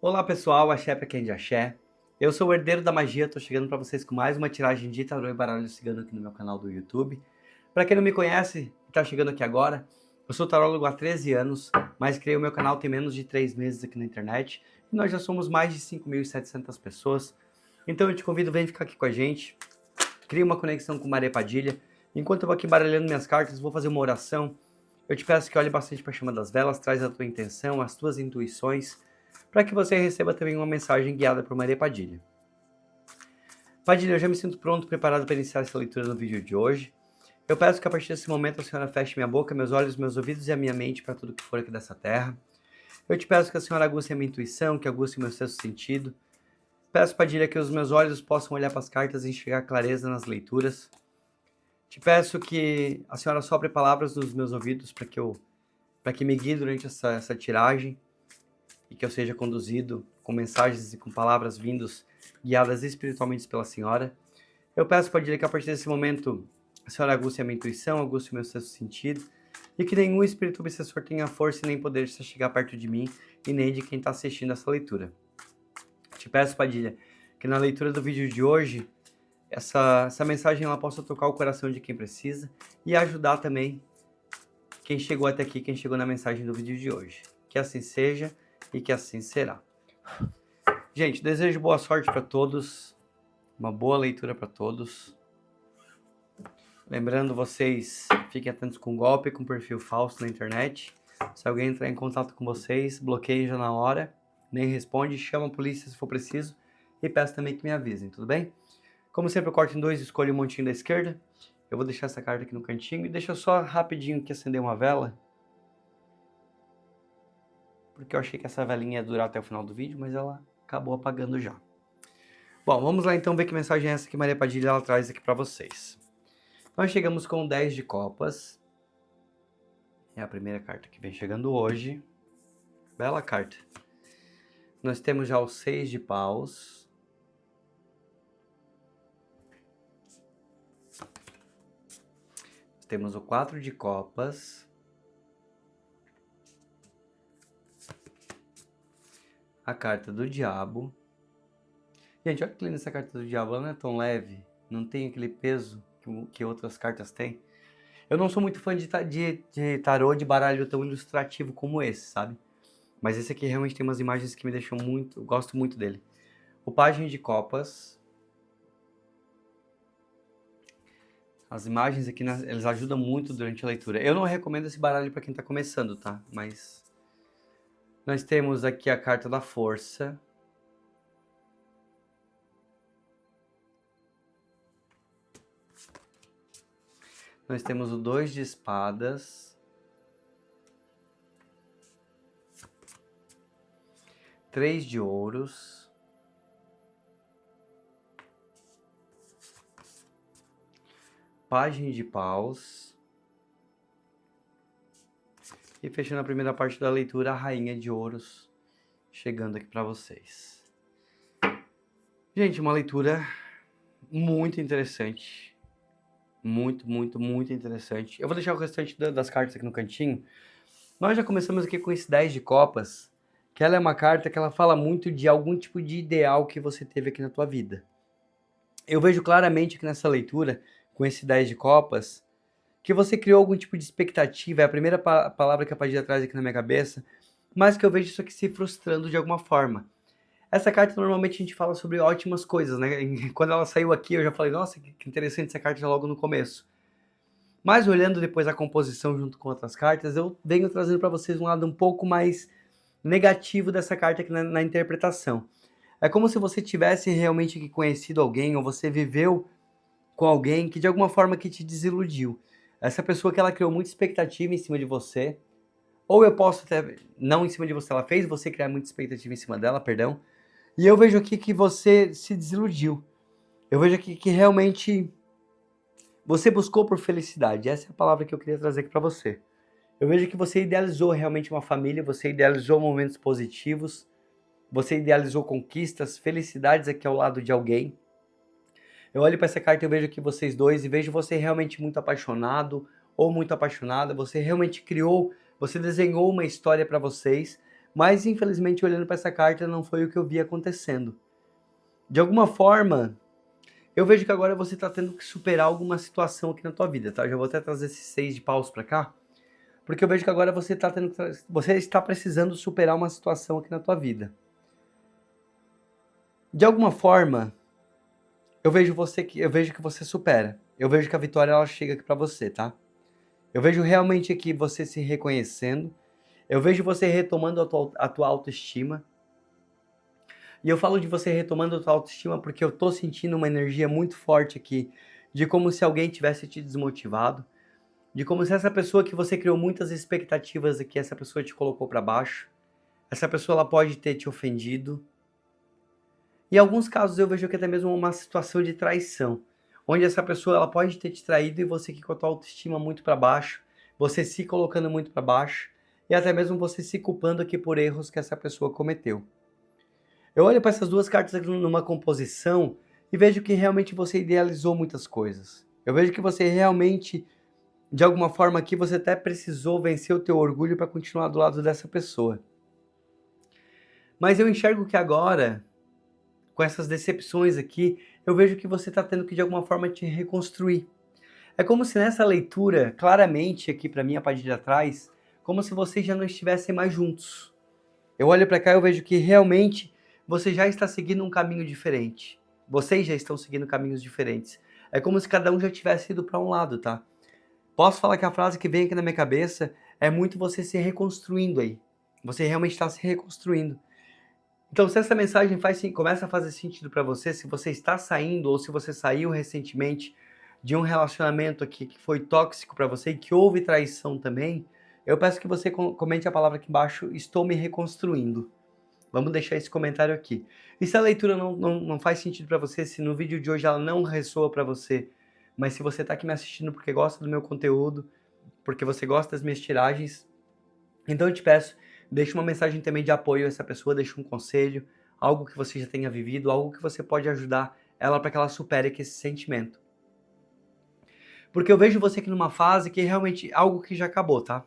Olá pessoal, axé pra quem de axé. Eu sou o herdeiro da magia, tô chegando pra vocês com mais uma tiragem de tarô e baralho cigano aqui no meu canal do YouTube. Pra quem não me conhece e tá chegando aqui agora, eu sou tarólogo há 13 anos, mas criei o meu canal tem menos de 3 meses aqui na internet e nós já somos mais de 5.700 pessoas. Então eu te convido, vem ficar aqui com a gente, crie uma conexão com Maria Padilha. Enquanto eu vou aqui baralhando minhas cartas, vou fazer uma oração. Eu te peço que olhe bastante para a chama das velas, traz a tua intenção, as tuas intuições, para que você receba também uma mensagem guiada por Maria Padilha. Padilha, eu já me sinto pronto, preparado para iniciar essa leitura no vídeo de hoje. Eu peço que a partir desse momento a senhora feche minha boca, meus olhos, meus ouvidos e a minha mente para tudo que for aqui dessa terra. Eu te peço que a senhora aguce a minha intuição, que aguce o meu sexto sentido. Peço, Padilha, que os meus olhos possam olhar para as cartas e enxergar clareza nas leituras. Te peço que a senhora sopre palavras nos meus ouvidos para que me guie durante essa tiragem e que eu seja conduzido com mensagens e com palavras vindos, guiadas espiritualmente pela senhora. Eu peço, Padilha, que a partir desse momento a senhora aguce a minha intuição, aguce o meu sexto sentido e que nenhum espírito obsessor tenha força e nem poder de chegar perto de mim e nem de quem está assistindo essa leitura. Te peço, Padilha, que na leitura do vídeo de hoje essa mensagem ela possa tocar o coração de quem precisa e ajudar também quem chegou até aqui, quem chegou na mensagem do vídeo de hoje. Que assim seja e que assim será. Gente, desejo boa sorte para todos, uma boa leitura para todos. Lembrando vocês, fiquem atentos com golpe, com perfil falso na internet. Se alguém entrar em contato com vocês, bloqueiem já na hora, nem responde, chama a polícia se for preciso e peço também que me avisem, tudo bem? Como sempre, eu corto em dois, escolho o montinho da esquerda. Eu vou deixar essa carta aqui no cantinho e deixa eu só rapidinho aqui acender uma vela. Porque eu achei que essa velinha ia durar até o final do vídeo, mas ela acabou apagando já. Bom, vamos lá então ver que mensagem é essa que Maria Padilha ela traz aqui para vocês. Nós chegamos com o 10 de copas. É a primeira carta que vem chegando hoje. Bela carta. Nós temos já o 6 de paus. Temos o 4 de copas. A carta do diabo. Gente, olha que linda essa carta do diabo. Ela não é tão leve. Não tem aquele peso que outras cartas têm. Eu não sou muito fã de tarô, de baralho tão ilustrativo como esse, sabe? Mas esse aqui realmente tem umas imagens que me deixam muito... Eu gosto muito dele. O pajem de copas. As imagens aqui, eles ajudam muito durante a leitura. Eu não recomendo esse baralho para quem está começando, tá? Mas nós temos aqui a carta da força. Nós temos o 2 de espadas. 3 de ouros. Pajem de paus. E fechando a primeira parte da leitura, a rainha de ouros chegando aqui para vocês. Gente, uma leitura muito interessante. Muito, muito, muito interessante. Eu vou deixar o restante das cartas aqui no cantinho. Nós já começamos aqui com esse 10 de copas, que ela é uma carta que ela fala muito de algum tipo de ideal que você teve aqui na tua vida. Eu vejo claramente aqui nessa leitura, com esse 10 de copas, que você criou algum tipo de expectativa, é a primeira palavra que a Padilha traz aqui na minha cabeça, mas que eu vejo isso aqui se frustrando de alguma forma. Essa carta normalmente a gente fala sobre ótimas coisas, né? Quando ela saiu aqui eu já falei, nossa, que interessante essa carta já logo no começo. Mas olhando depois a composição junto com outras cartas, eu venho trazendo para vocês um lado um pouco mais negativo dessa carta aqui na interpretação. É como se você tivesse realmente conhecido alguém, ou você viveu com alguém que de alguma forma que te desiludiu. Essa pessoa que ela criou muita expectativa em cima de você, ou eu posso até, não em cima de você, ela fez você criar muita expectativa em cima dela, perdão, e eu vejo aqui que você se desiludiu. Eu vejo aqui que realmente você buscou por felicidade. Essa é a palavra que eu queria trazer aqui para você. Eu vejo que você idealizou realmente uma família, você idealizou momentos positivos, você idealizou conquistas, felicidades aqui ao lado de alguém. Eu olho para essa carta e eu vejo aqui vocês dois e vejo você realmente muito apaixonado ou muito apaixonada. Você realmente criou, você desenhou uma história para vocês, Mas, infelizmente, olhando para essa carta, não foi o que eu vi acontecendo. De alguma forma, eu vejo que agora você está tendo que superar alguma situação aqui na tua vida, tá? Eu já vou até trazer esses 6 de paus para cá, porque eu vejo que agora você está precisando superar uma situação aqui na tua vida. De alguma forma, eu vejo que você supera. Eu vejo que a vitória ela chega aqui para você, tá? Eu vejo realmente aqui você se reconhecendo. Eu vejo você retomando a tua autoestima. E eu falo de você retomando a tua autoestima porque eu tô sentindo uma energia muito forte aqui, de como se alguém tivesse te desmotivado, de como se essa pessoa que você criou muitas expectativas aqui, essa pessoa te colocou para baixo. Essa pessoa ela pode ter te ofendido. Em alguns casos eu vejo que até mesmo uma situação de traição, onde essa pessoa ela pode ter te traído e você aqui com a tua autoestima muito para baixo, você se colocando muito para baixo e até mesmo você se culpando aqui por erros que essa pessoa cometeu. Eu olho para essas duas cartas aqui numa composição e vejo que realmente você idealizou muitas coisas. Eu vejo que você realmente, de alguma forma aqui, você até precisou vencer o teu orgulho para continuar do lado dessa pessoa. Mas eu enxergo que agora, com essas decepções aqui, eu vejo que você está tendo que de alguma forma te reconstruir. É como se nessa leitura, claramente aqui para mim a partir de trás, como se vocês já não estivessem mais juntos. Eu olho para cá e eu vejo que realmente você já está seguindo um caminho diferente. Vocês já estão seguindo caminhos diferentes. É como se cada um já tivesse ido para um lado, tá? Posso falar que a frase que vem aqui na minha cabeça é muito você se reconstruindo aí. Você realmente está se reconstruindo. Então, se essa mensagem começa a fazer sentido para você, se você está saindo ou se você saiu recentemente de um relacionamento aqui que foi tóxico para você e que houve traição também, eu peço que você comente a palavra aqui embaixo, estou me reconstruindo. Vamos deixar esse comentário aqui. E se a leitura não faz sentido para você, se no vídeo de hoje ela não ressoa para você, mas se você está aqui me assistindo porque gosta do meu conteúdo, porque você gosta das minhas tiragens, então eu te peço, deixe uma mensagem também de apoio a essa pessoa, deixe um conselho, algo que você já tenha vivido, algo que você pode ajudar ela para que ela supere aqui esse sentimento. Porque eu vejo você aqui numa fase que realmente algo que já acabou, tá?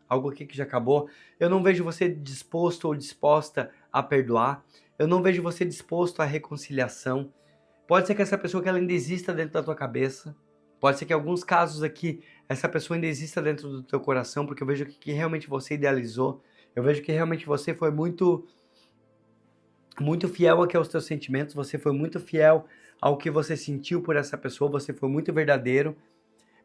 Algo aqui que já acabou. Eu não vejo você disposto ou disposta a perdoar. Eu não vejo você disposto à reconciliação. Pode ser que essa pessoa que ela ainda exista dentro da tua cabeça. Pode ser que em alguns casos aqui essa pessoa ainda exista dentro do teu coração, porque eu vejo que realmente você idealizou. Eu vejo que realmente você foi muito fiel aqui aos teus sentimentos, você foi muito fiel ao que você sentiu por essa pessoa, você foi muito verdadeiro.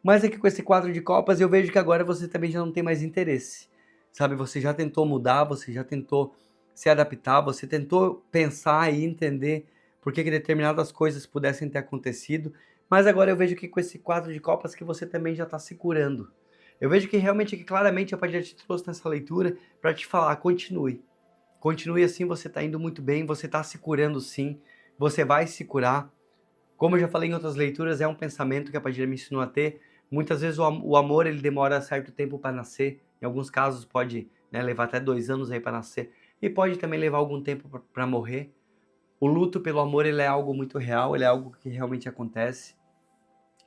Mas aqui com esse quadro de copas eu vejo que agora você também já não tem mais interesse. Sabe, você já tentou mudar, você já tentou se adaptar, você tentou pensar e entender por que determinadas coisas pudessem ter acontecido, mas agora eu vejo que com esse quadro de copas que você também já está se curando. Eu vejo que realmente, que claramente a Padilha te trouxe nessa leitura para te falar, continue. Continue assim, você está indo muito bem, você está se curando sim, você vai se curar. Como eu já falei em outras leituras, é um pensamento que a Padilha me ensinou a ter. Muitas vezes o amor ele demora certo tempo para nascer. Em alguns casos pode, né, levar até 2 anos aí para nascer. E pode também levar algum tempo para morrer. O luto pelo amor ele é algo muito real, ele é algo que realmente acontece.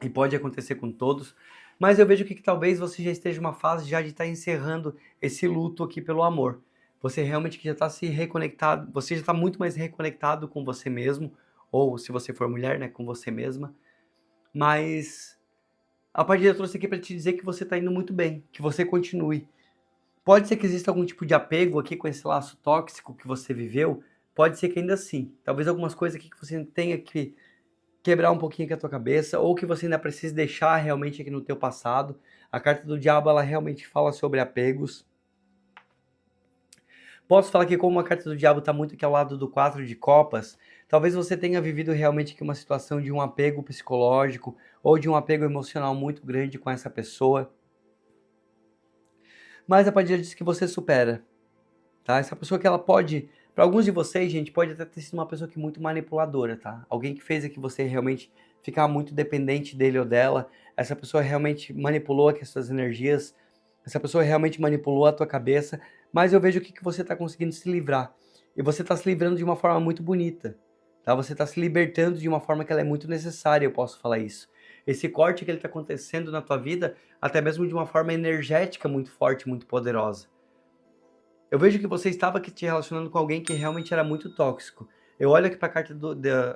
E pode acontecer com todos. Mas eu vejo que talvez você já esteja numa fase já de estar encerrando esse luto aqui pelo amor. Você realmente que já está se reconectado, você já está muito mais reconectado com você mesmo, ou se você for mulher, né, com você mesma. Mas a Padilha trouxe aqui para te dizer que você está indo muito bem, que você continue. Pode ser que exista algum tipo de apego aqui com esse laço tóxico que você viveu, pode ser que ainda assim. Talvez algumas coisas aqui que você tenha que quebrar um pouquinho aqui a tua cabeça, ou que você ainda precise deixar realmente aqui no teu passado. A carta do diabo, ela realmente fala sobre apegos. Posso falar que como a carta do diabo está muito aqui ao lado do 4 de copas, talvez você tenha vivido realmente aqui uma situação de um apego psicológico ou de um apego emocional muito grande com essa pessoa. Mas a Padilha diz que você supera, tá? Essa pessoa que ela pode, para alguns de vocês, gente, pode até ter sido uma pessoa que é muito manipuladora, tá? Alguém que fez aqui você realmente ficar muito dependente dele ou dela. Essa pessoa realmente manipulou aqui as suas energias. Essa pessoa realmente manipulou a tua cabeça, mas eu vejo que você está conseguindo se livrar. E você está se livrando de uma forma muito bonita, tá? Você está se libertando de uma forma que ela é muito necessária, eu posso falar isso. Esse corte que ele está acontecendo na tua vida, até mesmo de uma forma energética muito forte, muito poderosa. Eu vejo que você estava aqui te relacionando com alguém que realmente era muito tóxico. Eu olho aqui para a carta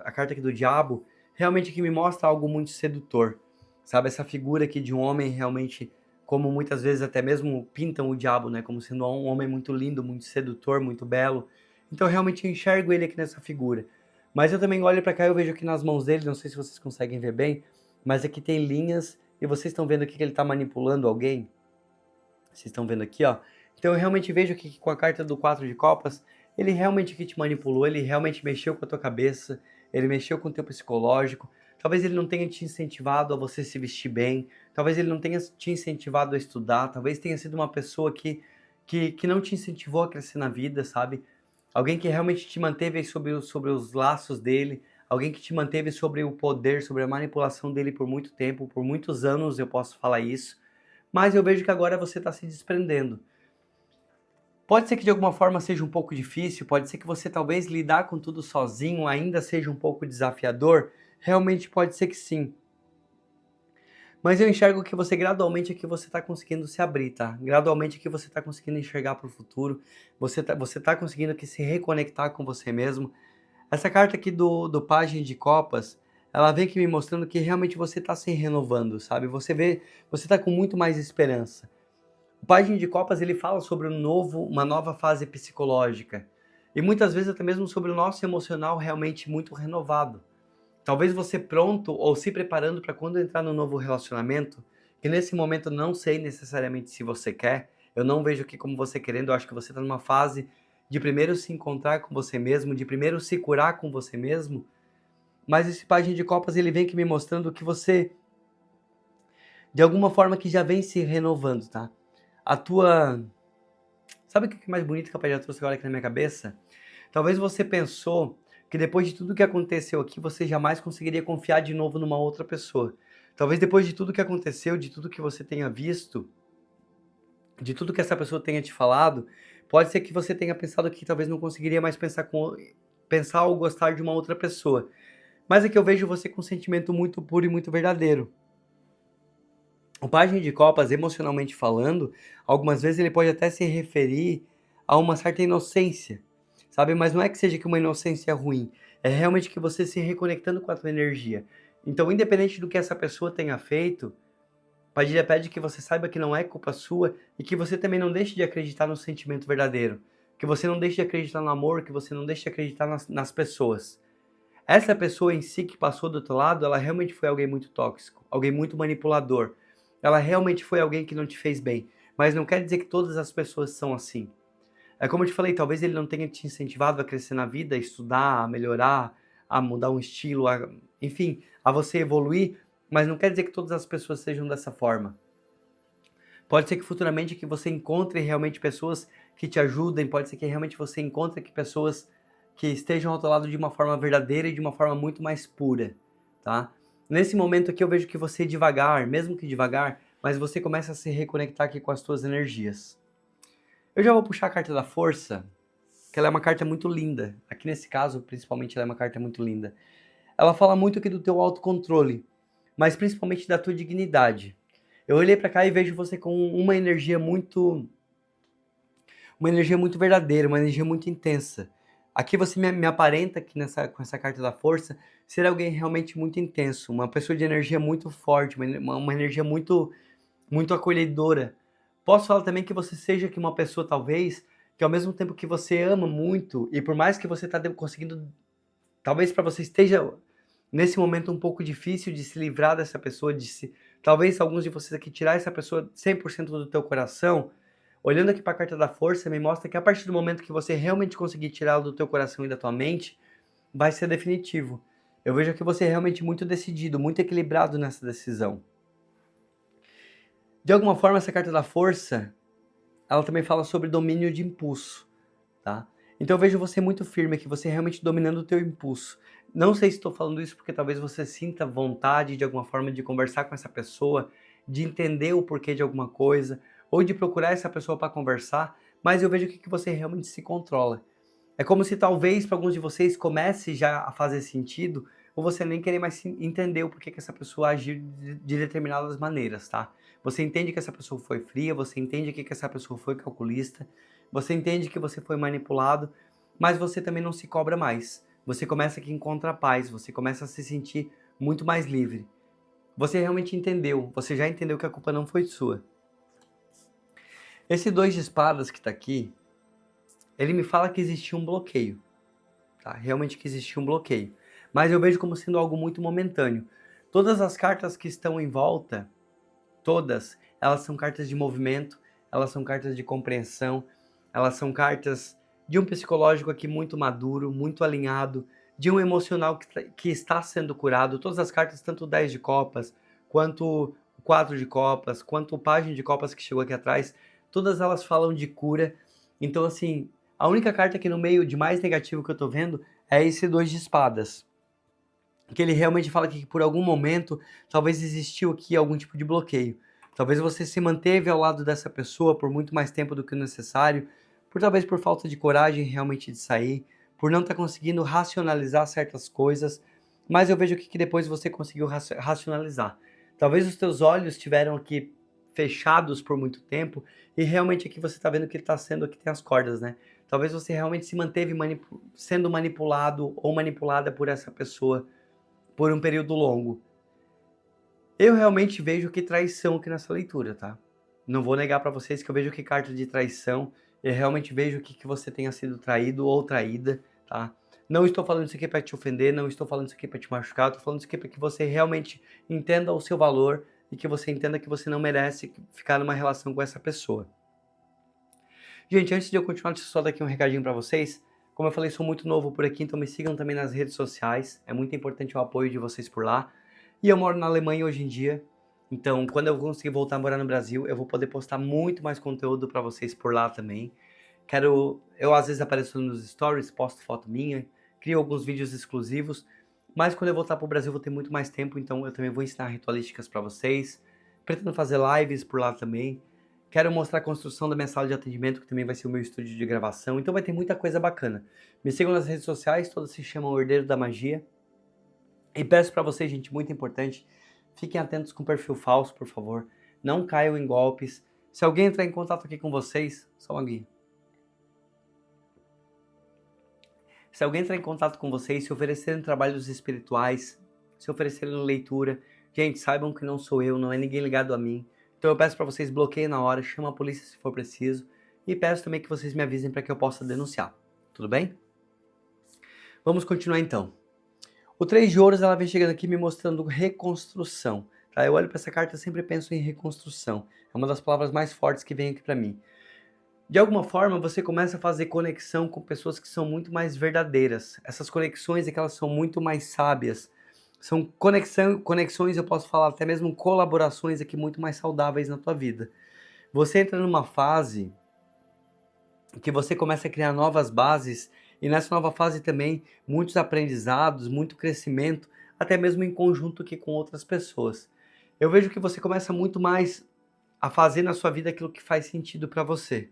a carta aqui do diabo, realmente que me mostra algo muito sedutor. Sabe, essa figura aqui de um homem realmente, como muitas vezes até mesmo pintam o diabo, né? Como sendo um homem muito lindo, muito sedutor, muito belo. Então, eu realmente enxergo ele aqui nessa figura. Mas eu também olho para cá e eu vejo aqui nas mãos dele, não sei se vocês conseguem ver bem, mas aqui tem linhas e vocês estão vendo aqui que ele está manipulando alguém. Vocês estão vendo aqui, ó. Então eu realmente vejo que com a carta do 4 de copas, ele realmente que te manipulou, ele realmente mexeu com a tua cabeça, ele mexeu com o teu psicológico. Talvez ele não tenha te incentivado a você se vestir bem, talvez ele não tenha te incentivado a estudar, talvez tenha sido uma pessoa que não te incentivou a crescer na vida, sabe? Alguém que realmente te manteve aí sobre os laços dele, alguém que te manteve sobre o poder, sobre a manipulação dele por muito tempo, por muitos anos, eu posso falar isso. Mas eu vejo que agora você está se desprendendo. Pode ser que de alguma forma seja um pouco difícil, pode ser que você talvez lidar com tudo sozinho ainda seja um pouco desafiador, realmente pode ser que sim. Mas eu enxergo que você gradualmente aqui você está conseguindo se abrir, tá? Gradualmente aqui você está conseguindo enxergar para o futuro, você tá conseguindo aqui se reconectar com você mesmo. Essa carta aqui do Pajem de Copas, ela vem aqui me mostrando que realmente você está se renovando, sabe? Você está com muito mais esperança. O Pajem de Copas ele fala sobre uma nova fase psicológica e muitas vezes até mesmo sobre o nosso emocional realmente muito renovado. Talvez você pronto ou se preparando para quando entrar no novo relacionamento, que nesse momento não sei necessariamente se você quer, eu não vejo aqui como você querendo, eu acho que você está numa fase de primeiro se encontrar com você mesmo, de primeiro se curar com você mesmo, mas esse Pajem de Copas ele vem aqui me mostrando que você, de alguma forma que já vem se renovando, tá? A tua Sabe o que é mais bonito que a já trouxe agora aqui na minha cabeça? Talvez você pensou que depois de tudo que aconteceu aqui, você jamais conseguiria confiar de novo numa outra pessoa. Talvez depois de tudo que aconteceu, de tudo que você tenha visto, de tudo que essa pessoa tenha te falado, pode ser que você tenha pensado que talvez não conseguiria mais pensar ou gostar de uma outra pessoa. Mas é que eu vejo você com um sentimento muito puro e muito verdadeiro. O Pajem de Copas, emocionalmente falando, algumas vezes ele pode até se referir a uma certa inocência, sabe? Mas não é que seja que uma inocência ruim, é realmente que você se reconectando com a tua energia. Então, independente do que essa pessoa tenha feito, Padilha pede que você saiba que não é culpa sua e que você também não deixe de acreditar no sentimento verdadeiro, que você não deixe de acreditar no amor, que você não deixe de acreditar nas pessoas. Essa pessoa em si que passou do outro lado, ela realmente foi alguém muito tóxico, alguém muito manipulador. Ela realmente foi alguém que não te fez bem. Mas não quer dizer que todas as pessoas são assim. É como eu te falei, talvez ele não tenha te incentivado a crescer na vida, a estudar, a melhorar, a mudar um estilo, enfim, a você evoluir, mas não quer dizer que todas as pessoas sejam dessa forma. Pode ser que futuramente que você encontre realmente pessoas que te ajudem, pode ser que realmente você encontre que pessoas que estejam ao teu lado de uma forma verdadeira e de uma forma muito mais pura, tá? Nesse momento aqui eu vejo que você devagar, mesmo que devagar, mas você começa a se reconectar aqui com as tuas energias. Eu já vou puxar a carta da força, que ela é uma carta muito linda. Aqui nesse caso, principalmente, ela é uma carta muito linda. Ela fala muito aqui do teu autocontrole, mas principalmente da tua dignidade. Eu olhei pra cá e vejo você com uma energia muito verdadeira, uma energia muito intensa. Aqui você me aparenta que com essa carta da força ser alguém realmente muito intenso, uma pessoa de energia muito forte, uma energia muito acolhedora. Posso falar também que você seja que uma pessoa talvez que ao mesmo tempo que você ama muito e por mais que você está conseguindo, talvez para você esteja nesse momento um pouco difícil de se livrar dessa pessoa, talvez alguns de vocês aqui tirar essa pessoa 100% do teu coração. Olhando aqui para a carta da força, me mostra que a partir do momento que você realmente conseguir tirá-la do teu coração e da tua mente, vai ser definitivo. Eu vejo que você é realmente muito decidido, muito equilibrado nessa decisão. De alguma forma, essa carta da força, ela também fala sobre domínio de impulso, tá? Então eu vejo você muito firme aqui, você realmente dominando o teu impulso. Não sei se estou falando isso porque talvez você sinta vontade de alguma forma de conversar com essa pessoa, de entender o porquê de alguma coisa, ou de procurar essa pessoa para conversar, mas eu vejo que você realmente se controla. É como se talvez para alguns de vocês comece já a fazer sentido, ou você nem querer mais entender o porquê que essa pessoa agiu de determinadas maneiras, tá? Você entende que essa pessoa foi fria, você entende que essa pessoa foi calculista, você entende que você foi manipulado, mas você também não se cobra mais. Você começa a encontrar paz, você começa a se sentir muito mais livre. Você realmente entendeu, você já entendeu que a culpa não foi sua. Esse 2 de espadas que está aqui, ele me fala que existia um bloqueio, tá? Realmente que existia um bloqueio. Mas eu vejo como sendo algo muito momentâneo. Todas as cartas que estão em volta, todas, elas são cartas de movimento, elas são cartas de compreensão, elas são cartas de um psicológico aqui muito maduro, muito alinhado, de um emocional que está sendo curado. Todas as cartas, tanto o 10 de copas, quanto o 4 de copas, quanto o página de copas que chegou aqui atrás, todas elas falam de cura. Então, assim, a única carta aqui no meio de mais negativo que eu tô vendo é esse 2 de espadas. Que ele realmente fala que por algum momento talvez existiu aqui algum tipo de bloqueio. Talvez você se manteve ao lado dessa pessoa por muito mais tempo do que o necessário, talvez por falta de coragem realmente de sair, por não estar conseguindo racionalizar certas coisas, mas eu vejo que depois você conseguiu racionalizar. Talvez os teus olhos estiveram aqui fechados por muito tempo e realmente aqui você está vendo que ele está sendo, aqui tem as cordas, né? Talvez você realmente se manteve sendo manipulado ou manipulada por essa pessoa por um período longo. Eu realmente vejo que traição aqui nessa leitura, tá? Não vou negar pra vocês que eu vejo que carta de traição, eu realmente vejo que você tenha sido traído ou traída, tá? Não estou falando isso aqui pra te ofender, não estou falando isso aqui pra te machucar, estou falando isso aqui pra que você realmente entenda o seu valor e que você entenda que você não merece ficar numa relação com essa pessoa. Gente, antes de eu continuar, deixa eu só dar aqui um recadinho pra vocês. Como eu falei, sou muito novo por aqui, então me sigam também nas redes sociais. É muito importante o apoio de vocês por lá. E eu moro na Alemanha hoje em dia, então quando eu conseguir voltar a morar no Brasil, eu vou poder postar muito mais conteúdo para vocês por lá também. Eu às vezes apareço nos stories, posto foto minha, crio alguns vídeos exclusivos, mas quando eu voltar para o Brasil eu vou ter muito mais tempo, então eu também vou ensinar ritualísticas para vocês. Pretendo fazer lives por lá também. Quero mostrar a construção da minha sala de atendimento, que também vai ser o meu estúdio de gravação, então vai ter muita coisa bacana. Me sigam nas redes sociais, todas se chamam O Herdeiro da Magia. E peço para vocês, gente, muito importante, fiquem atentos com perfil falso, por favor. Não caiam em golpes. Se alguém entrar em contato aqui com vocês, só uma guia. Se alguém entrar em contato com vocês, se oferecerem trabalhos espirituais, se oferecerem leitura, gente, saibam que não sou eu, não é ninguém ligado a mim. Então eu peço para vocês, bloqueiem na hora, chama a polícia se for preciso. E peço também que vocês me avisem para que eu possa denunciar. Tudo bem? Vamos continuar então. O 3 de ouros, ela vem chegando aqui me mostrando reconstrução. Tá? Eu olho para essa carta e sempre penso em reconstrução. É uma das palavras mais fortes que vem aqui para mim. De alguma forma, você começa a fazer conexão com pessoas que são muito mais verdadeiras. Essas conexões é que elas são muito mais sábias. São conexões, eu posso falar até mesmo colaborações aqui muito mais saudáveis na tua vida. Você entra numa fase que você começa a criar novas bases e nessa nova fase também muitos aprendizados, muito crescimento, até mesmo em conjunto aqui com outras pessoas. Eu vejo que você começa muito mais a fazer na sua vida aquilo que faz sentido para você.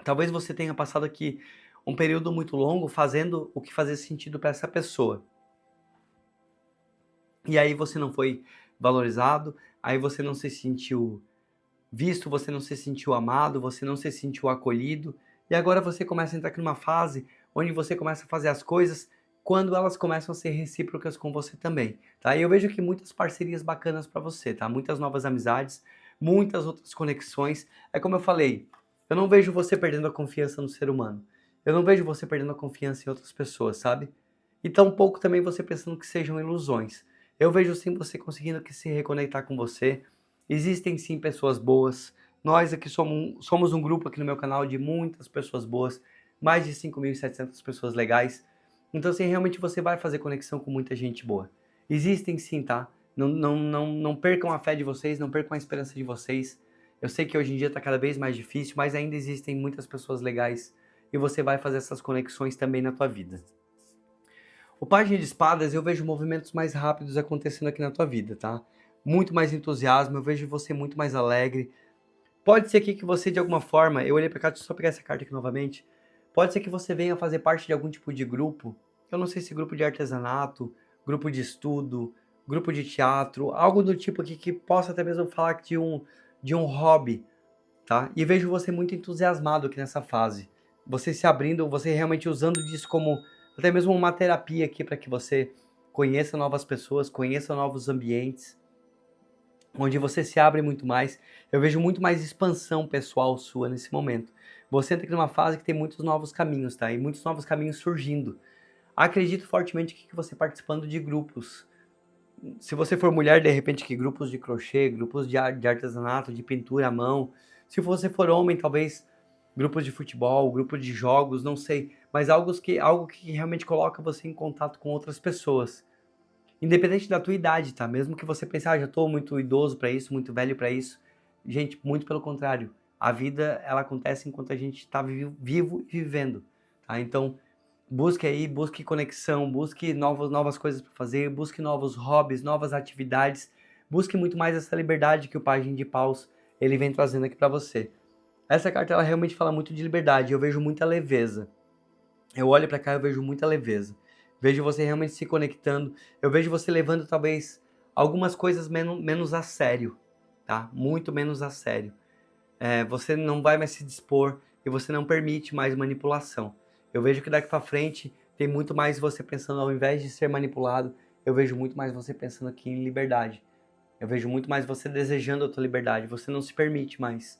Talvez você tenha passado aqui um período muito longo fazendo o que fazia sentido para essa pessoa. E aí você não foi valorizado, aí você não se sentiu visto, você não se sentiu amado, você não se sentiu acolhido, e agora você começa a entrar aqui numa fase onde você começa a fazer as coisas quando elas começam a ser recíprocas com você também, tá? E eu vejo aqui muitas parcerias bacanas para você, tá? Muitas novas amizades, muitas outras conexões. É como eu falei, eu não vejo você perdendo a confiança no ser humano. Eu não vejo você perdendo a confiança em outras pessoas, sabe? E tampouco também você pensando que sejam ilusões. Eu vejo sim você conseguindo que se reconectar com você. Existem sim pessoas boas. Nós aqui somos um grupo aqui no meu canal de muitas pessoas boas. Mais de 5.700 pessoas legais. Então assim, realmente você vai fazer conexão com muita gente boa. Existem sim, tá? Não percam a fé de vocês, não percam a esperança de vocês. Eu sei que hoje em dia está cada vez mais difícil, mas ainda existem muitas pessoas legais. E você vai fazer essas conexões também na tua vida. O Página de Espadas, eu vejo movimentos mais rápidos acontecendo aqui na tua vida, tá? Muito mais entusiasmo, eu vejo você muito mais alegre. Pode ser aqui que você, de alguma forma, eu olhei pra cá, deixa eu só pegar essa carta aqui novamente. Pode ser que você venha fazer parte de algum tipo de grupo. Eu não sei se grupo de artesanato, grupo de estudo, grupo de teatro, algo do tipo aqui que possa até mesmo falar de um hobby. tá? E vejo você muito entusiasmado aqui nessa fase. Você se abrindo, você realmente usando disso como até mesmo uma terapia aqui para que você conheça novas pessoas, conheça novos ambientes, onde você se abre muito mais. Eu vejo muito mais expansão pessoal sua nesse momento. Você entra aqui numa fase que tem muitos novos caminhos, tá? E muitos novos caminhos surgindo. Acredito fortemente que você participando de grupos. Se você for mulher, de repente que grupos de crochê, grupos de artesanato, de pintura à mão. Se você for homem, talvez grupos de futebol, grupos de jogos, não sei. Mas algo que realmente coloca você em contato com outras pessoas. Independente da tua idade, tá? Mesmo que você pense, já tô muito idoso para isso, muito velho para isso. Gente, muito pelo contrário. A vida, ela acontece enquanto a gente tá vivo e vivendo, tá? Então, busque aí, busque conexão, busque novas coisas para fazer, busque novos hobbies, novas atividades, busque muito mais essa liberdade que o Pajem de Paus ele vem trazendo aqui para você. Essa carta ela realmente fala muito de liberdade, eu vejo muita leveza. Eu olho para cá e eu vejo muita leveza. Vejo você realmente se conectando, eu vejo você levando talvez algumas coisas menos a sério, tá? Muito menos a sério. Você não vai mais se dispor e você não permite mais manipulação. Eu vejo que daqui para frente tem muito mais você pensando, ao invés de ser manipulado, eu vejo muito mais você pensando aqui em liberdade. Eu vejo muito mais você desejando a tua liberdade. Você não se permite mais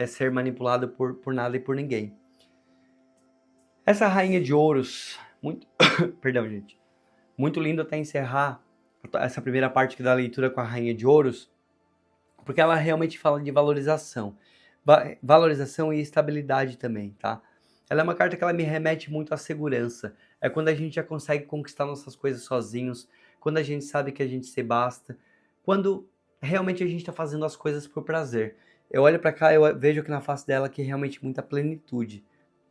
ser manipulado por nada e por ninguém. Essa rainha de ouros, muito, perdão, gente, muito lindo até encerrar essa primeira parte aqui da leitura com a rainha de ouros, porque ela realmente fala de valorização. Valorização e estabilidade também, tá? Ela é uma carta que ela me remete muito à segurança. É quando a gente já consegue conquistar nossas coisas sozinhos, quando a gente sabe que a gente se basta, quando realmente a gente está fazendo as coisas por prazer. Eu olho para cá, eu vejo aqui na face dela que realmente muita plenitude,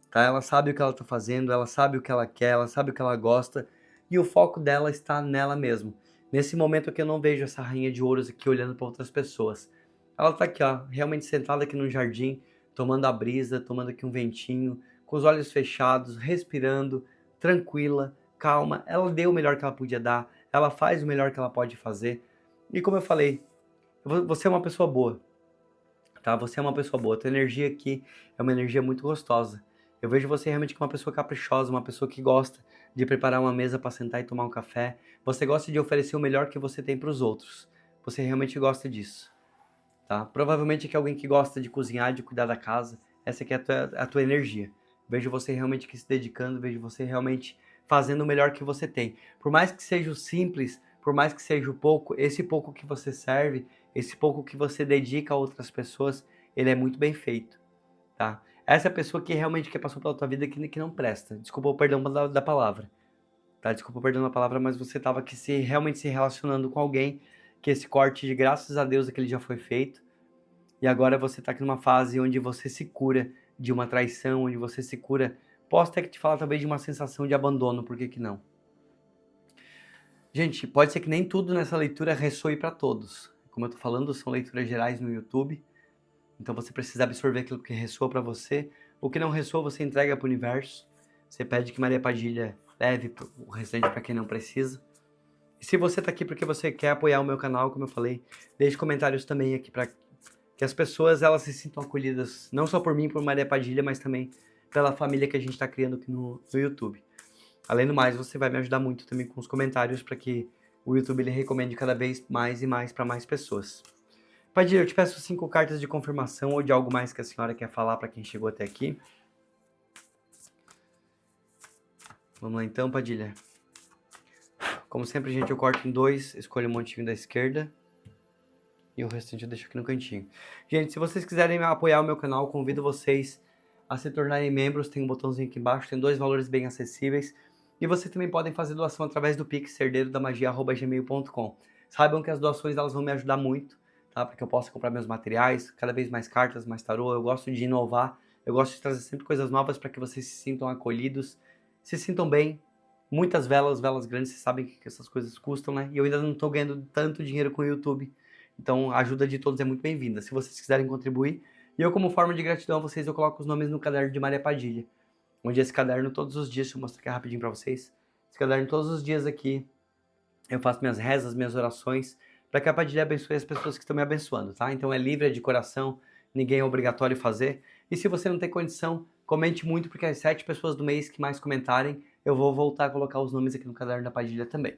tá? Ela sabe o que ela está fazendo, ela sabe o que ela quer, ela sabe o que ela gosta, e o foco dela está nela mesmo. Nesse momento aqui eu não vejo essa rainha de ouros aqui olhando para outras pessoas. Ela tá aqui, ó, realmente sentada aqui no jardim, tomando a brisa, tomando aqui um ventinho, com os olhos fechados, respirando, tranquila, calma. Ela deu o melhor que ela podia dar, ela faz o melhor que ela pode fazer. E como eu falei, você é uma pessoa boa, tá? Você é uma pessoa boa. A tua energia aqui é uma energia muito gostosa. Eu vejo você realmente como uma pessoa caprichosa, uma pessoa que gosta de preparar uma mesa para sentar e tomar um café. Você gosta de oferecer o melhor que você tem para os outros. Você realmente gosta disso, tá? Provavelmente é que alguém que gosta de cozinhar, de cuidar da casa. Essa aqui é a tua energia. Vejo você realmente aqui se dedicando, vejo você realmente fazendo o melhor que você tem. Por mais que seja o simples, por mais que seja o pouco, esse pouco que você serve, esse pouco que você dedica a outras pessoas, ele é muito bem feito, tá? Essa é a pessoa que realmente que passou pela tua vida que não presta. Desculpa o perdão da palavra, tá? Desculpa o perdão da palavra, mas você estava aqui realmente se relacionando com alguém que esse corte, de graças a Deus, aquele já foi feito. E agora você está aqui numa fase onde você se cura de uma traição, onde você se cura. Posso até que te falar talvez de uma sensação de abandono, por que que não? Gente, pode ser que nem tudo nessa leitura ressoe para todos. Como eu tô falando, são leituras gerais no YouTube. Então você precisa absorver aquilo que ressoa para você. O que não ressoa, você entrega para o universo. Você pede que Maria Padilha leve o restante para quem não precisa. E se você tá aqui porque você quer apoiar o meu canal, como eu falei, deixe comentários também aqui para que as pessoas elas se sintam acolhidas, não só por mim, por Maria Padilha, mas também pela família que a gente está criando aqui no YouTube. Além do mais, você vai me ajudar muito também com os comentários para que o YouTube ele recomende cada vez mais e mais para mais pessoas. Padilha, eu te peço 5 cartas de confirmação ou de algo mais que a senhora quer falar para quem chegou até aqui. Vamos lá então, Padilha. Como sempre, gente, eu corto em 2, escolho um montinho da esquerda. E o restante eu deixo aqui no cantinho. Gente, se vocês quiserem apoiar o meu canal, convido vocês a se tornarem membros. Tem um botãozinho aqui embaixo, tem 2 valores bem acessíveis. E vocês também podem fazer doação através do Pix, herdeiro-da-magia@gmail.com. Saibam que as doações elas vão me ajudar muito, tá? Para que eu possa comprar meus materiais, cada vez mais cartas, mais tarô. Eu gosto de inovar, eu gosto de trazer sempre coisas novas para que vocês se sintam acolhidos, se sintam bem. Muitas velas grandes, vocês sabem que essas coisas custam, né? E eu ainda não estou ganhando tanto dinheiro com o YouTube. Então, a ajuda de todos é muito bem-vinda. Se vocês quiserem contribuir, e eu, como forma de gratidão a vocês, eu coloco os nomes no caderno de Maria Padilha. Onde esse caderno, todos os dias, deixa eu mostrar aqui rapidinho pra vocês. Esse caderno, todos os dias aqui, eu faço minhas rezas, minhas orações, para que a Padilha abençoe as pessoas que estão me abençoando, tá? Então, é livre, é de coração. ninguém é obrigatório fazer. E se você não tem condição, comente muito, porque as 7 pessoas do mês que mais comentarem, eu vou voltar a colocar os nomes aqui no caderno da Padilha também.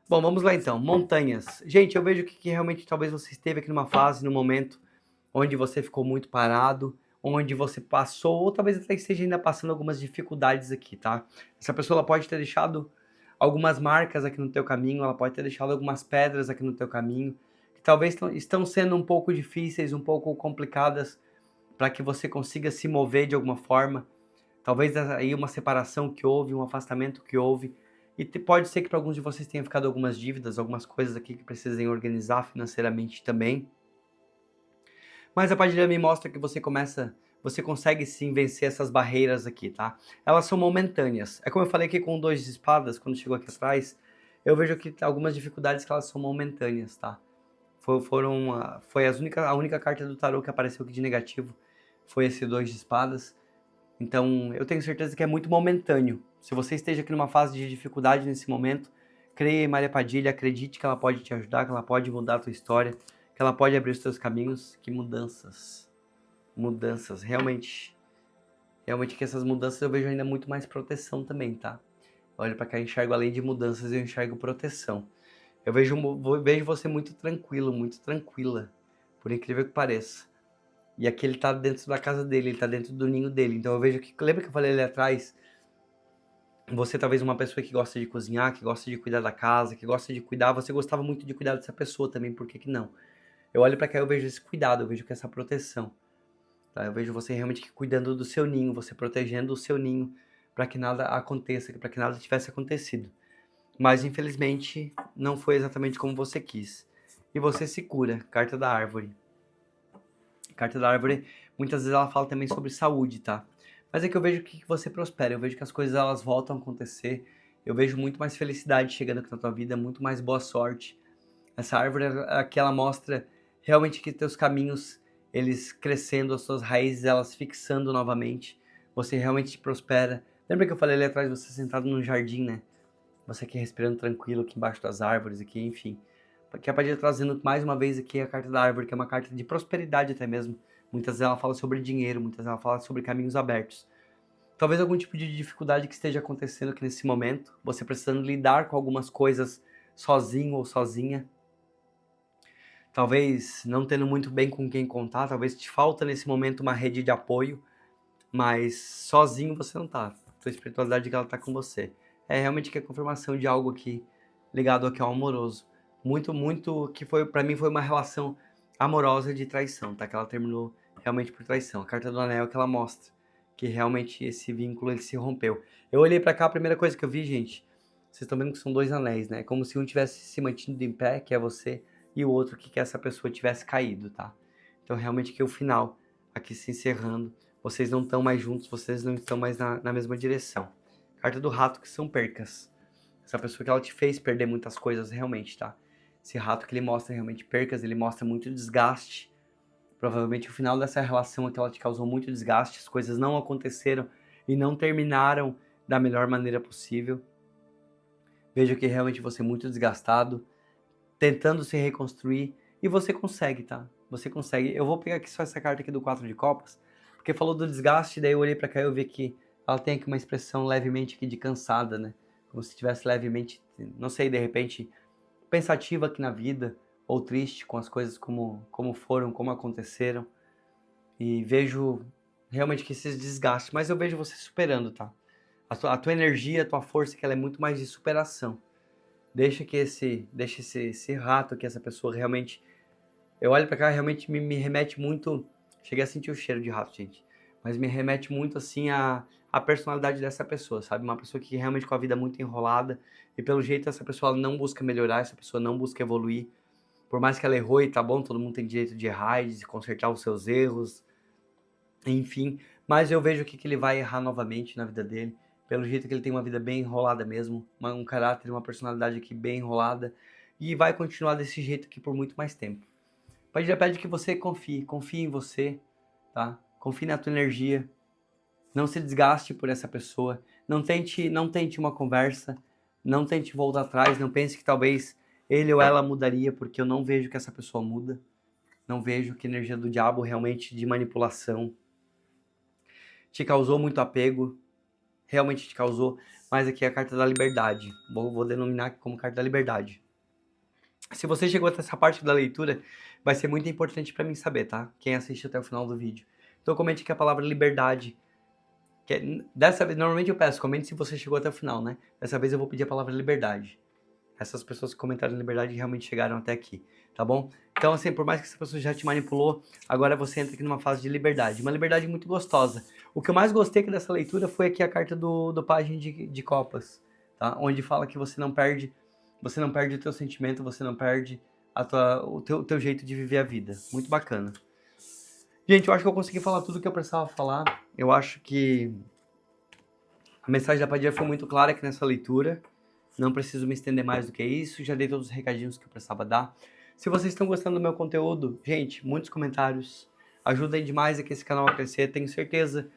Bom, vamos lá então. Montanhas. Gente, eu vejo que realmente talvez você esteve aqui numa fase, num momento, onde você ficou muito parado, onde você passou, ou talvez até esteja ainda passando algumas dificuldades aqui, tá? Essa pessoa ela pode ter deixado algumas marcas aqui no teu caminho, ela pode ter deixado algumas pedras aqui no teu caminho, que talvez estão sendo um pouco difíceis, um pouco complicadas, para que você consiga se mover de alguma forma. Talvez aí uma separação que houve, um afastamento que houve, e pode ser que para alguns de vocês tenha ficado algumas dívidas, algumas coisas aqui que precisem organizar financeiramente também. Mas a Padilha me mostra que você consegue sim vencer essas barreiras aqui, tá? Elas são momentâneas. É como eu falei aqui com o 2 de espadas, quando chegou aqui atrás, eu vejo que algumas dificuldades que elas são momentâneas, tá? Foi a única carta do tarô que apareceu aqui de negativo, foi esse 2 de espadas. Então, eu tenho certeza que é muito momentâneo. Se você esteja aqui numa fase de dificuldade nesse momento, creia em Maria Padilha, acredite que ela pode te ajudar, que ela pode mudar a tua história, que ela pode abrir os teus caminhos. Que mudanças. Mudanças, realmente. Realmente que essas mudanças eu vejo ainda muito mais proteção também, tá? Olha pra cá, eu enxergo além de mudanças, eu enxergo proteção. Eu vejo você muito tranquilo, muito tranquila, por incrível que pareça. E aqui ele tá dentro da casa dele, ele tá dentro do ninho dele. Então eu vejo que, lembra que eu falei ali atrás? Você talvez uma pessoa que gosta de cozinhar, que gosta de cuidar da casa, que gosta de cuidar, você gostava muito de cuidar dessa pessoa também, por que que não? Eu olho pra cá e eu vejo esse cuidado, eu vejo que essa proteção. Tá? Eu vejo você realmente cuidando do seu ninho, você protegendo o seu ninho para que nada aconteça, para que nada tivesse acontecido. Mas infelizmente não foi exatamente como você quis. E você se cura, carta da árvore. Carta da árvore, muitas vezes ela fala também sobre saúde, tá? Mas é que eu vejo que você prospera, eu vejo que as coisas elas voltam a acontecer. Eu vejo muito mais felicidade chegando aqui na tua vida, muito mais boa sorte. Essa árvore aqui ela mostra realmente que teus caminhos, eles crescendo, as suas raízes, elas fixando novamente. Você realmente prospera. Lembra que eu falei ali atrás, você sentado num jardim, né? Você aqui respirando tranquilo, aqui embaixo das árvores, aqui, enfim. Que a Padilha trazendo mais uma vez aqui a carta da árvore, que é uma carta de prosperidade até mesmo. Muitas vezes ela fala sobre dinheiro, muitas vezes ela fala sobre caminhos abertos. Talvez algum tipo de dificuldade que esteja acontecendo aqui nesse momento, você precisando lidar com algumas coisas sozinho ou sozinha. Talvez não tendo muito bem com quem contar, talvez te falta nesse momento uma rede de apoio, mas sozinho você não tá. Tua espiritualidade que ela tá com você. É realmente que a confirmação de algo aqui ligado aqui ao amoroso. Muito que foi para mim foi uma relação amorosa de traição, tá? Que ela terminou realmente por traição. A carta do anel que ela mostra que realmente esse vínculo ele se rompeu. Eu olhei para cá, a primeira coisa que eu vi, gente, vocês estão vendo que são 2 anéis, né? Como se um tivesse se mantido em pé, que é você, e o outro que essa pessoa tivesse caído, tá? Então realmente que o final aqui se encerrando, vocês não estão mais juntos, vocês não estão mais na mesma direção. Carta do rato que são percas. Essa pessoa que ela te fez perder muitas coisas realmente, tá? Esse rato que ele mostra realmente percas, ele mostra muito desgaste. Provavelmente o final dessa relação é que ela te causou muito desgaste, as coisas não aconteceram e não terminaram da melhor maneira possível. Vejo que realmente você é muito desgastado, tentando se reconstruir, e você consegue, tá? Você consegue. Eu vou pegar aqui só essa carta aqui do 4 de copas, porque falou do desgaste, daí eu olhei pra cá e eu vi que ela tem aqui uma expressão levemente aqui de cansada, né? Como se estivesse levemente, não sei, de repente, pensativa aqui na vida, ou triste com as coisas como foram, como aconteceram. E vejo realmente que esses desgastes, mas eu vejo você superando, tá? A tua energia, a tua força, que ela é muito mais de superação. Deixa esse rato aqui, essa pessoa realmente... Eu olho pra cá, realmente me remete muito... Cheguei a sentir o cheiro de rato, gente. Mas me remete muito, assim, a personalidade dessa pessoa, sabe? Uma pessoa que realmente com a vida muito enrolada. E pelo jeito essa pessoa não busca melhorar, essa pessoa não busca evoluir. Por mais que ela errou e tá bom, todo mundo tem direito de errar e de consertar os seus erros. Enfim, mas eu vejo que ele vai errar novamente na vida dele. Pelo jeito que ele tem uma vida bem enrolada mesmo, um caráter, uma personalidade aqui bem enrolada, e vai continuar desse jeito aqui por muito mais tempo. Padilha pede que você confie em você, tá? Confie na tua energia, não se desgaste por essa pessoa, não tente uma conversa, não tente voltar atrás, não pense que talvez ele ou ela mudaria, porque eu não vejo que essa pessoa muda. Não vejo que a energia do diabo realmente de manipulação te causou muito apego, realmente te causou, mas aqui é a carta da liberdade. Vou denominar como carta da liberdade. Se você chegou até essa parte da leitura, vai ser muito importante para mim saber, tá? Quem assiste até o final do vídeo. Então comente aqui a palavra liberdade. Dessa vez, normalmente eu peço, comente se você chegou até o final, né? Dessa vez eu vou pedir a palavra liberdade. Essas pessoas que comentaram liberdade realmente chegaram até aqui, tá bom? Então, assim, por mais que essa pessoa já te manipulou, agora você entra aqui numa fase de liberdade. Uma liberdade muito gostosa. O que eu mais gostei aqui dessa leitura foi aqui a carta do Pajem de Copas, tá? Onde fala que você não perde o teu sentimento, você não perde o teu jeito de viver a vida. Muito bacana. Gente, eu acho que eu consegui falar tudo o que eu precisava falar. Eu acho que a mensagem da Padilha foi muito clara aqui nessa leitura. Não preciso me estender mais do que isso. Já dei todos os recadinhos que eu precisava dar. Se vocês estão gostando do meu conteúdo, gente, muitos comentários. Ajudem demais aqui esse canal a crescer. Tenho certeza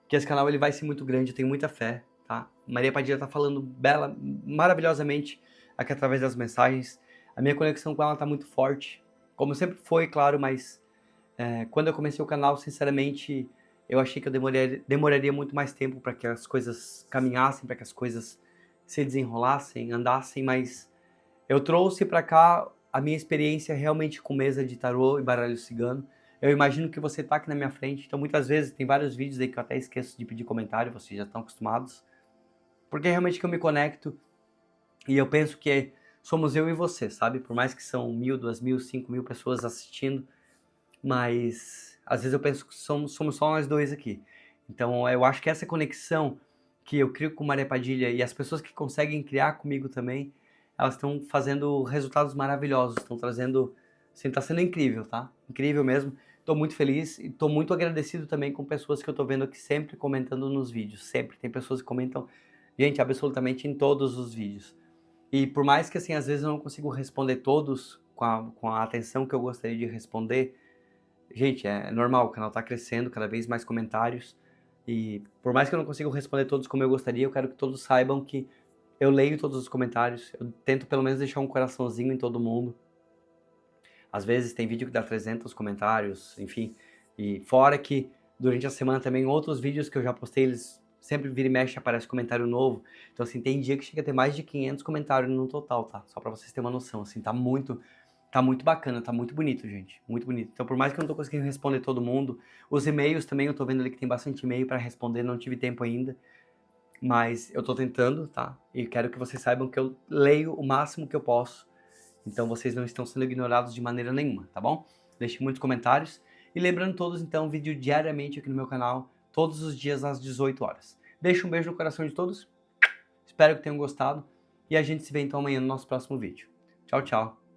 que esse canal ele vai ser muito grande. Eu tenho muita fé, tá? Maria Padilha está falando maravilhosamente aqui através das mensagens. A minha conexão com ela está muito forte. Como sempre foi, claro, mas quando eu comecei o canal, sinceramente, eu achei que eu demoraria muito mais tempo para que as coisas caminhassem, para que as coisas se desenrolassem, andassem, mas eu trouxe para cá a minha experiência realmente com mesa de tarô e baralho cigano. Eu imagino que você tá aqui na minha frente, então muitas vezes tem vários vídeos aí que eu até esqueço de pedir comentário, vocês já estão acostumados, porque é realmente que eu me conecto e eu penso que somos eu e você, sabe? Por mais que são 1.000, 2.000, 5.000 pessoas assistindo, mas às vezes eu penso que somos só nós dois aqui. Então eu acho que essa conexão que eu crio com Maria Padilha e as pessoas que conseguem criar comigo também, elas estão fazendo resultados maravilhosos, estão trazendo, assim, tá sendo incrível, tá? Incrível mesmo. Estou muito feliz e estou muito agradecido também com pessoas que eu estou vendo aqui sempre comentando nos vídeos, sempre. Tem pessoas que comentam, gente, absolutamente em todos os vídeos. E por mais que, assim, às vezes eu não consigo responder todos com a atenção que eu gostaria de responder, gente, é normal, o canal tá crescendo, cada vez mais comentários. E por mais que eu não consiga responder todos como eu gostaria, eu quero que todos saibam que eu leio todos os comentários. Eu tento pelo menos deixar um coraçãozinho em todo mundo. Às vezes tem vídeo que dá 300 comentários, enfim. E fora que durante a semana também outros vídeos que eu já postei, eles sempre vira e mexe aparece comentário novo. Então assim, tem dia que chega a ter mais de 500 comentários no total, tá? Só pra vocês terem uma noção, assim, tá muito bacana, tá muito bonito, gente. Muito bonito. Então, por mais que eu não tô conseguindo responder todo mundo, os e-mails também, eu tô vendo ali que tem bastante e-mail para responder, não tive tempo ainda. Mas eu tô tentando, tá? E quero que vocês saibam que eu leio o máximo que eu posso. Então, vocês não estão sendo ignorados de maneira nenhuma, tá bom? Deixe muitos comentários. E lembrando todos, então, vídeo diariamente aqui no meu canal, todos os dias às 18 horas. Deixo um beijo no coração de todos. Espero que tenham gostado. E a gente se vê então amanhã no nosso próximo vídeo. Tchau, tchau.